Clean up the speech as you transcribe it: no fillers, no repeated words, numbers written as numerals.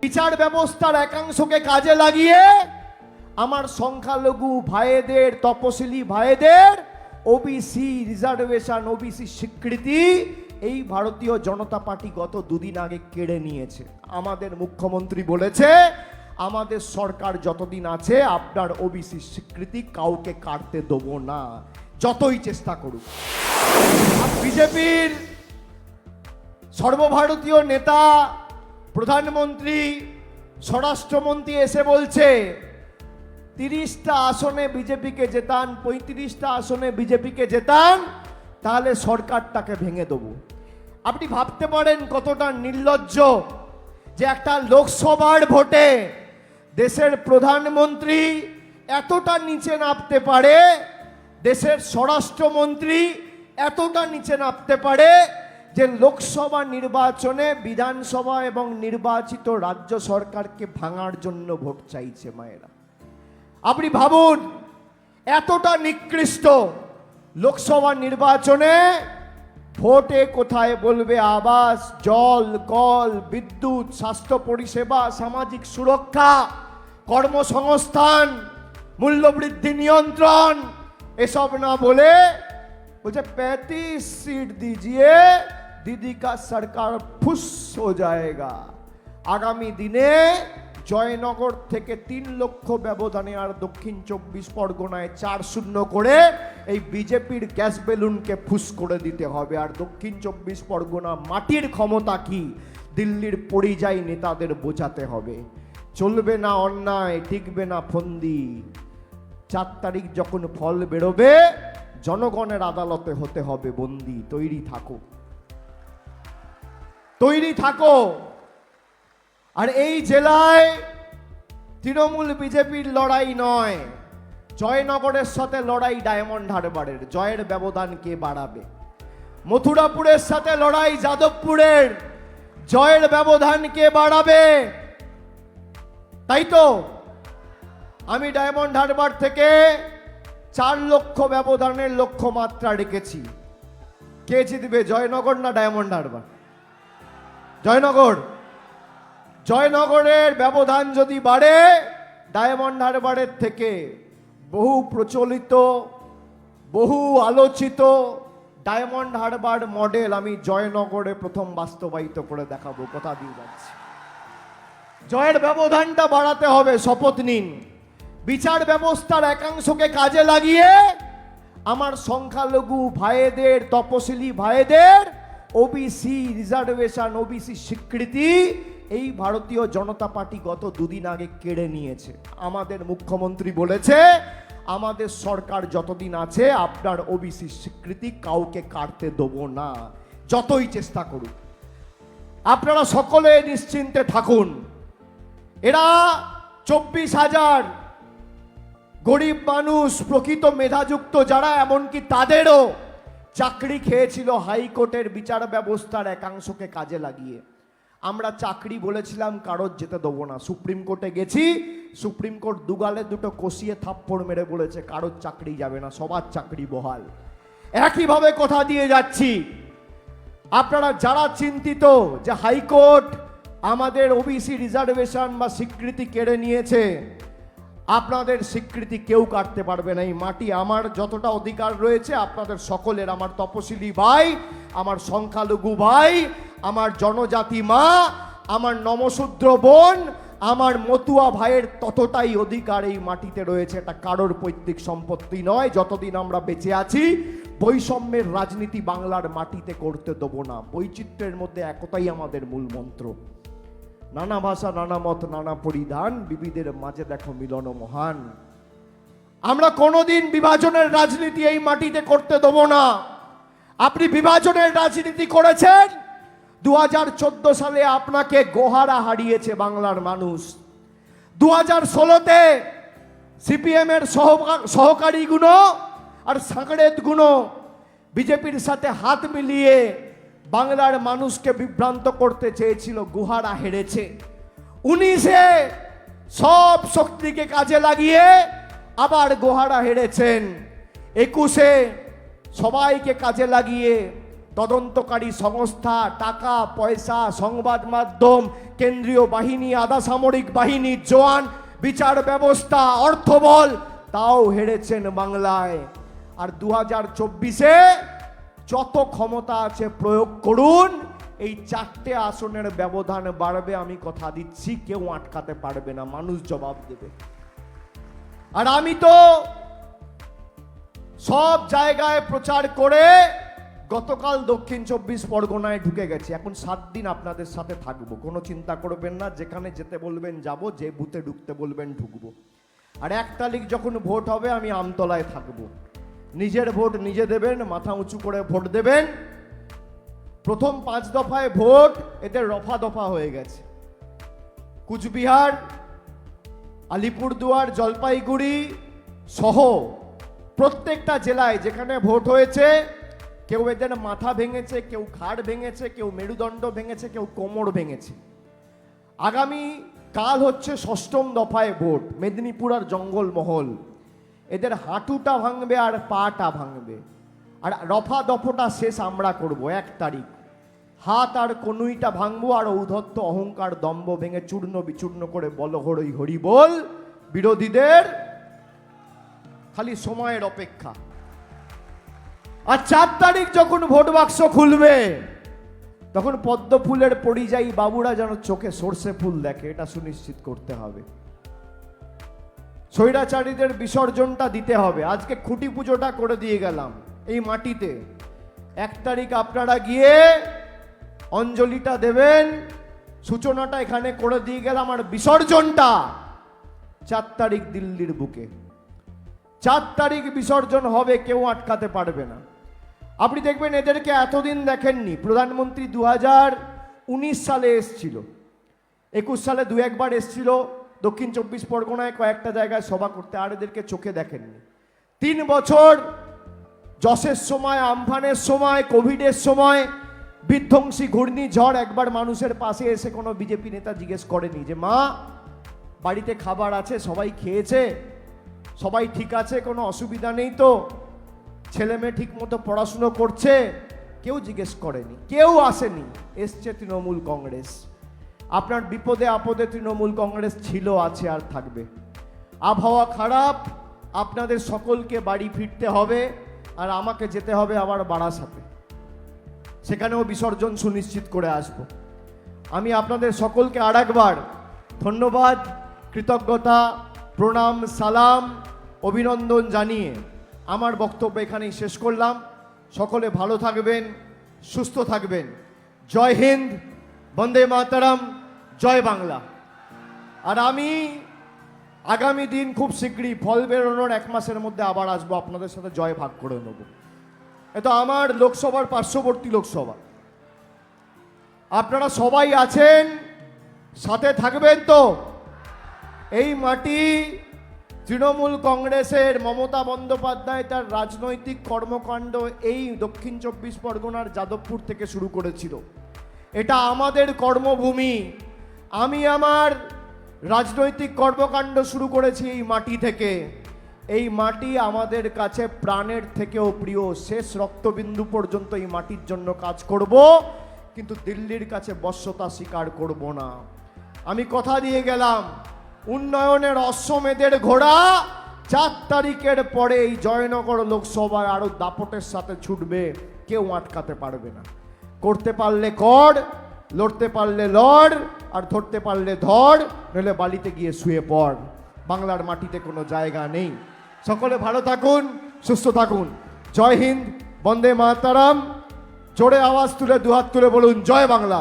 বিচার ব্যবস্থার একাংশকে কাজে লাগিয়ে আমার সংখ্যালঘু ভাইদের, তপশিলি ভাইদের ওবিসি রিজার্ভেশন, ওবিসি স্বীকৃতি এই ভারতীয় জনতা পার্টি গত দুদিন আগে কেড়ে নিয়েছে। আমাদের মুখ্যমন্ত্রী বলেছে, আমাদের সরকার যতদিন আছে আপনার ওবিসি স্বীকৃতি কাউকে কাটতে দেবো না, যতই চেষ্টা করুক। বিজেপির সর্বভারতীয় নেতা, প্রধানমন্ত্রী, স্বরাষ্ট্রমন্ত্রী এসে বলছে 30টা আসনে বিজেপিকে জেতান, 35টা আসনে বিজেপিকে জেতান, তাহলে সরকারটাকে ভেঙে দেবো। আপনি ভাবতে পারেন কতটা নির্লজ্জ যে একটা লোকসভার ভোটে দেশের প্রধানমন্ত্রী এতটা নিচে নামতে পারে, দেশের স্বরাষ্ট্রমন্ত্রী এতটা নিচে নামতে পারে যে লোকসভা নির্বাচনে বিধানসভা এবং নির্বাচিত রাজ্য সরকারকে ভাঙার জন্য ভোট চাইছে। মায়েরা, আপনি ভাবুন এতটা নিকৃষ্ট লোকসভা নির্বাচনে ভোটে কোথায় বলবে আবাস, জল, কল, বিদ্যুৎ, স্বাস্থ্য পরিষেবা, সামাজিক সুরক্ষা, কর্মসংস্থান, মূল্যবৃদ্ধি নিয়ন্ত্রণ, এসব না বলে বলছে 35 सीट दीजिए, दीदी का सरकार फुस हो जाएगा। আগামী দিনে জয়নগর থেকে 3 লক্ষ ব্যবধানে আর দক্ষিণ 24 পরগনায় 4-0 করে এই বিজেপির গ্যাস বেলুনকে ফুস করে দিতে হবে। আর দক্ষিণ 24 পরগনা মাটির ক্ষমতা কি দিল্লির পরিযায়ী নেতাদের বোঝাতে হবে। চলবে না অন্যায়, টিকবে না ফন্দি। 4 তারিখ যখন ফল বেরোবে জনগণের আদালতে হতে হবে বন্দী। তৈরি থাকো, তৈরি থাকো। আর এই জেলায় তৃণমূল বিজেপির লড়াই নয়, জয়নগরের সাথে লড়াই ডায়মন্ড হারবারের। জয়ের ব্যবধান কে বাড়াবে? মথুরাপুরের সাথে লড়াই যাদবপুরের। জয়ের ব্যবধান কে বাড়াবে? তাই তো আমি ডায়মন্ড হারবার থেকে 4 লক্ষ ব্যবধানের লক্ষ্যমাত্রা রেখেছি। কে জিতবে, জয়নগর না ডায়মন্ড হারবার? জয়নগর। জয়নগরের ব্যবধান যদি বাড়ে ডায়মন্ড হারবারের থেকে, বহু প্রচলিত, বহু আলোচিত ডায়মন্ড হারবার মডেল আমি জয়নগরে প্রথম বাস্তবায়িত করে দেখাবো। কথা দিয়ে যাচ্ছি, জয়ের ব্যবধানটা বাড়াতে হবে। শপথ নিন। বিচার ব্যবস্থার একাংশকে কাজে লাগিয়ে আমার সংখ্যালঘু ভাইদের, তপশিলি ভাইদের ওবিসি রিজার্ভেশন, ওবিসি স্বীকৃতি এই ভারতীয় জনতা পার্টি গত দুদিন আগে কেড়ে নিয়েছে। আমাদের মুখ্যমন্ত্রী বলেছে, আমাদের সরকার যতদিন আছে আপনার ওবিসি স্বীকৃতি কাউকে কাটতে দেবো না, যতই চেষ্টা করুক। আপনারা সকলে নিশ্চিন্তে থাকুন। এরা 24,000 গরিব মানুষ, প্রকৃত মেধাযুক্ত যারা, এমনকি তাদেরও চাকরি খেয়েছিল হাইকোর্টের বিচার ব্যবস্থার একাংশকে কাজে লাগিয়ে। আমরা চাকরি বলেছিলাম কারোর যেতে দেবো না। সুপ্রিম কোর্টে গেছি, সুপ্রিম কোর্ট দুগালে দুটো কষিয়ে থাপ্পড় মেরে বলেছে কারোর চাকরি যাবে না, সবার চাকরি বহাল। একইভাবে কথা দিয়ে যাচ্ছি, আপনারা যারা চিন্তিত যে হাইকোর্ট আমাদের ওবিসি রিজার্ভেশন বা স্বীকৃতি কেড়ে নিয়েছে, আপনাদের স্বীকৃতি কেউ কাটতে পারবে না। এই মাটি আমার, যতটা অধিকার রয়েছে আপনাদের সকলের, আমার তপশিলি ভাই, আমার সংখ্যালঘু ভাই, আমার জনজাতি মা, আমার নমশূদ্র বোন, আমার মতুয়া ভাইয়ের ততটাই অধিকার এই মাটিতে রয়েছে। এটা কারোর পৈতৃক সম্পত্তি নয়। যতদিন আমরা বেঁচে আছি বৈষম্যের রাজনীতি বাংলার মাটিতে করতে দেবো না। বৈচিত্র্যের মধ্যে একতাই আমাদের মূল মন্ত্র। নানা ভাষা, নানা মত, নানা পরিধান, বিবিধের মাঝে দেখো মিলন মহান। আমরা কোনোদিন বিভাজনের রাজনীতি এই মাটিতে করতে দেবো না। আপনি বিভাজনের রাজনীতি করেছেন। 2014 সালে আপনাকে গোহারা হারিয়েছে বাংলার মানুষ। 2016-তে সিপিএম এর সহকারী গুলো আর সাঁকড়েত গুলো বিজেপির সাথে হাত মিলিয়ে বাংলার মানুষকে বিভ্রান্ত করতে চেয়েছিল। গুহারা হেরেছে। 19-এ সব শক্তিকে কাজে লাগিয়ে আবার গোহারা হেরেছেন। 21-এ সবাইকে কাজে লাগিয়ে তদন্তকারী সংস্থা, টাকা পয়সা, সংবাদ মাধ্যম, কেন্দ্রীয় বাহিনী, আধা সামরিক বাহিনী, জওয়ান, বিচার ব্যবস্থা, অর্থবল, তাও হেরেছেন বাংলায়। আর 2024-এ যত ক্ষমতা আছে প্রয়োগ করুন, এই 4টে আসনের ব্যবধান বাড়বে, আমি কথা দিচ্ছি, কেউ আটকাতে পারবে না, মানুষ জবাব দেবে। আর আমি তো সব জায়গায় প্রচার করে গতকাল দক্ষিণ 24 পরগনায় ঢুকে গেছি। এখন 7 দিন আপনাদের সাথে থাকবো, কোনো চিন্তা করবেন না, যেখানে যেতে বলবেন যাব, যে বুথে ঢুকতে বলবেন ঢুকবো। আর 1 তারিখ যখন ভোট হবে আমি আমতলায় থাকবো। নিজের ভোট নিজে দেবেন, মাথা উঁচু করে ভোট দেবেন। প্রথম 5 দফায় ভোট এদের রফা দফা হয়ে গেছে। কুচবিহার, আলিপুরদুয়ার, জলপাইগুড়ি সহ প্রত্যেকটা জেলায় যেখানে ভোট হয়েছে, কেউ এদের মাথা ভেঙেছে, কেউ ঘাড় ভেঙেছে, কেউ মেরুদণ্ড ভেঙেছে, কেউ কোমর ভেঙেছে। আগামী কাল হচ্ছে 6ম দফায় ভোট, মেদিনীপুর আর জঙ্গলমহল। এদের হাঁটুটা ভাঙবে আর পাটা ভাঙবে। আর রফা দফাটা শেষ আমরা করব 1 তারিখ। হাত আর কনুইটা ভাঙবো, আর ঔদ্ধত্য, অহংকার, দম্ভ ভেঙে চূর্ণ বিচূর্ণ করে বল হরি হরি বল। বিরোধীদের খালি সময়ের অপেক্ষা। আর 4 তারিখ যখন ভোট বাক্স খুলবে, তখন পদ্ম ফুলের পরিযায়ী বাবুরা যেন চোখে সর্ষে ফুল দেখে, এটা সুনিশ্চিত করতে হবে। স্বৈরাচারীদের বিসর্জনটা দিতে হবে। আজকে খুঁটি পুজোটা করে দিয়ে গেলাম এই মাটিতে। 1 তারিখ আপনারা গিয়ে অঞ্জলিটা দেবেন, সূচনাটা এখানে করে দিয়ে গেলাম। আর বিসর্জনটা 4 তারিখ দিল্লির বুকে। 4 তারিখ বিসর্জন হবে, কেউ আটকাতে পারবে না। আপনি দেখবেন এদেরকে এতদিন দেখেননি। প্রধানমন্ত্রী 2019 সালে এসছিল, 21 সালে 2-1 বার এসছিল দক্ষিণ 24 পরগনায় কয়েকটা জায়গায় সভা করতে, আর এদেরকে চোখে দেখেননি। 3 বছর যশের সময়, আমফানের সময়, কোভিডের সময়, বিধ্বংসী ঘূর্ণিঝড়, একবার মানুষের পাশে এসে কোনো বিজেপি নেতা জিজ্ঞেস করেনি যে মা বাড়িতে খাবার আছে, সবাই খেয়েছে, সবাই ঠিক আছে, কোনো অসুবিধা নেই তো, ছেলে মেয়ে ঠিক মতো পড়াশুনো করছে? কেউ জিজ্ঞেস করেনি, কেউ আসেনি। এসছে তৃণমূল কংগ্রেস। আপনার বিপদে আপদে তৃণমূল কংগ্রেস ছিল, আছে আর থাকবে। আবহাওয়া খারাপ, আপনাদের সকলকে বাড়ি ফিরতে হবে, আর আমাকে যেতে হবে আবার বারাসাতে, সেখানেও বিসর্জন সুনিশ্চিত করে আসব। আমি আপনাদের সকলকে আরেকবার ধন্যবাদ, কৃতজ্ঞতা, প্রণাম, সালাম, অভিনন্দন জানিয়ে আমার বক্তব্য এখানেই শেষ করলাম। সকলে ভালো থাকবেন, সুস্থ থাকবেন। জয় হিন্দ, বন্দে মাতরম, জয় বাংলা। আর আমি আগামী দিন খুব শীঘ্রই ফল বেরোনোর 1 মাসের মধ্যে আবার আসবো, আপনাদের সাথে জয় ভাগ করে নেব। এটা আমার লোকসভার পার্শ্ববর্তী লোকসভা। আপনারা সবাই আছেন, সাথে থাকবেন তো? এই মাটি তৃণমূল কংগ্রেসের, মমতা বন্দ্যোপাধ্যায় তার রাজনৈতিক কর্মকাণ্ড এই দক্ষিণ 24 পরগনার যাদবপুর থেকে শুরু করেছিল। এটা আমাদের কর্মভূমি। আমি আমার রাজনৈতিক কর্মকাণ্ড শুরু করেছি এই মাটি থেকে। এই মাটি আমাদের কাছে প্রাণের থেকেও প্রিয়। শেষ রক্তবিন্দু পর্যন্ত এই মাটির জন্য কাজ করব, কিন্তু দিল্লির কাছে বশ্যতা স্বীকার করব না। আমি কথা দিয়ে গেলাম, উন্নয়নের অশ্বমেধের ঘোড়া 4 তারিখের পরে এই জয়নগর লোকসভায় আরো দাপটের সাথে ছুটবে, কেউ আটকাতে পারবে না। করতে পারলে কর, লড়তে পারলে লড়, আর ধরতে পারলে ধর, নইলে বালিতে গিয়ে শুয়ে পড়। বাংলার মাটিতে কোনো জায়গা নেই। সকলে ভালো থাকুন, সুস্থ থাকুন। জয় হিন্দ, বন্দে মাতরম। জোরে আওয়াজ তুলে 2 হাত তুলে বলুন জয় বাংলা।